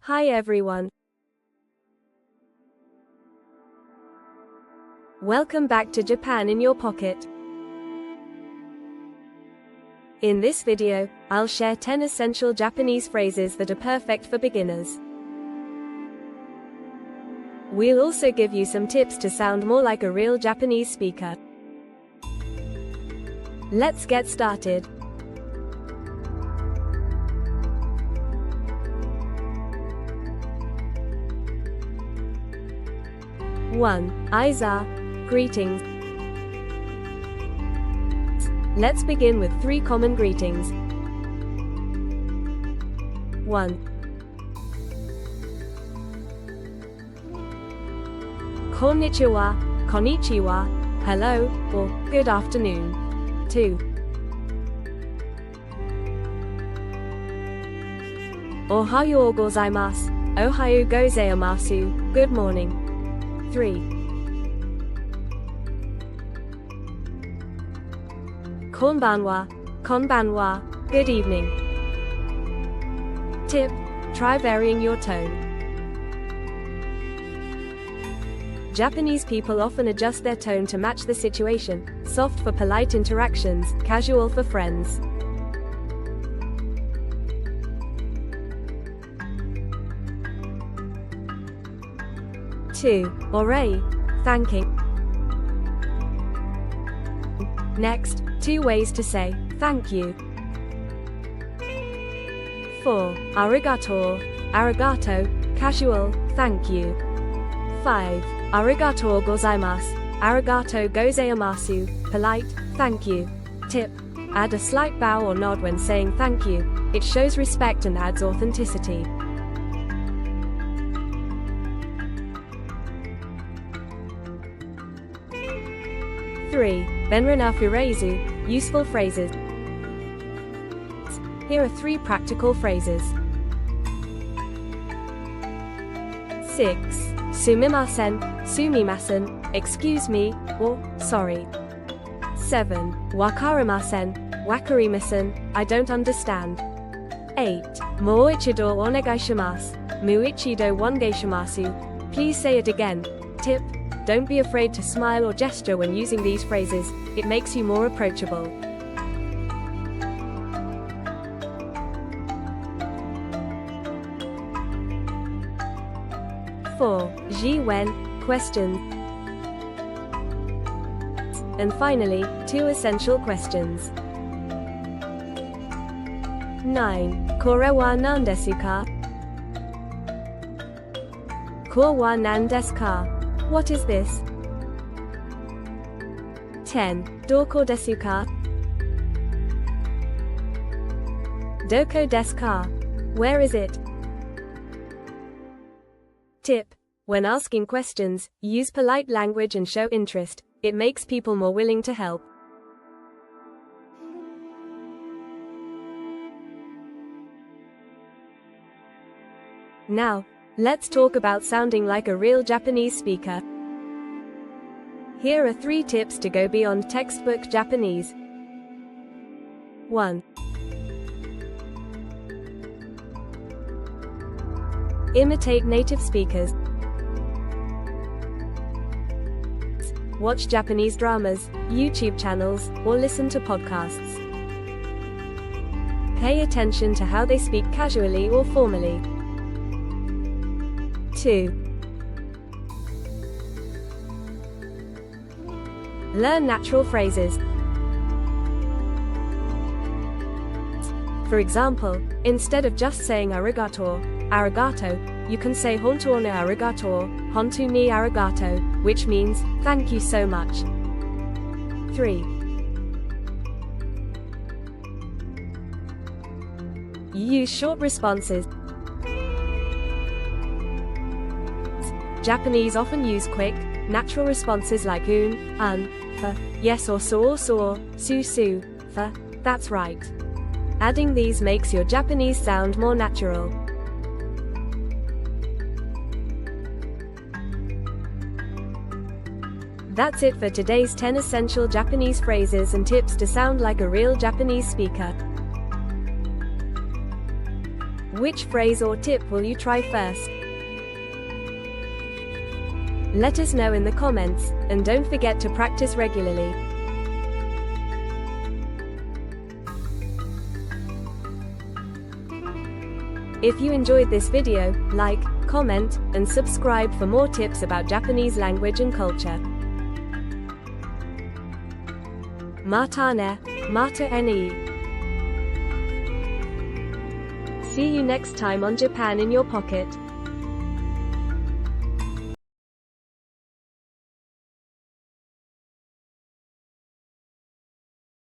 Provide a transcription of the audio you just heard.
Hi everyone. Welcome back to Japan in your pocket. In this video, I'll share 10 essential Japanese phrases that are perfect for beginners. We'll also give you some tips to sound more like a real Japanese speaker. Let's get started. 1. Aiza, greetings. Let's begin with 3 common greetings. 1. Konnichiwa, konnichiwa, hello, or good afternoon. 2. Ohayo gozaimasu, ohayo gozaimasu, good morning. 3. Konbanwa, konbanwa, good evening. Tip: try varying your tone. Japanese people often adjust their tone to match the situation, soft for polite interactions, casual for friends. 2. Ore, thanking. Next, 2 ways to say thank you. 4. Arigato, arigato, casual, thank you. 5. Arigato gozaimasu, arigato gozaimasu, polite, thank you. Tip: add a slight bow or nod when saying thank you. It shows respect and adds authenticity. 3. Benrina Furezu, useful phrases. Here are 3 practical phrases. 6. Sumimasen, sumimasen, excuse me, or sorry. 7. Wakarimasen, wakarimasen, I don't understand. 8. Moichido onegaishimasu, muichido onegaishimasu, please say it again. Tip: don't be afraid to smile or gesture when using these phrases, it makes you more approachable. 4. Ji-wen, questions. And finally, 2 essential questions. 9. Kore wa nan desu ka? Ko wa nan desu ka? What is this? 10. Doko desu ka? Doko desu ka? Where is it? Tip: when asking questions, use polite language and show interest. It makes people more willing to help. Now, let's talk about sounding like a real Japanese speaker. Here are 3 tips to go beyond textbook Japanese. 1. Imitate native speakers. Watch Japanese dramas, YouTube channels, or listen to podcasts. Pay attention to how they speak casually or formally. 2. Learn natural phrases. For example, instead of just saying arigato, arigato, you can say hontou no arigato, hontou ni arigato, which means, thank you so much. 3. Use short responses. Japanese often use quick, natural responses like un, for yes or so, su, for that's right. Adding these makes your Japanese sound more natural. That's it for today's 10 essential Japanese phrases and tips to sound like a real Japanese speaker. Which phrase or tip will you try first? Let us know in the comments, and don't forget to practice regularly. If you enjoyed this video, like, comment, and subscribe for more tips about Japanese language and culture. Mata ne, mata ne. See you next time on Japan in Your Pocket.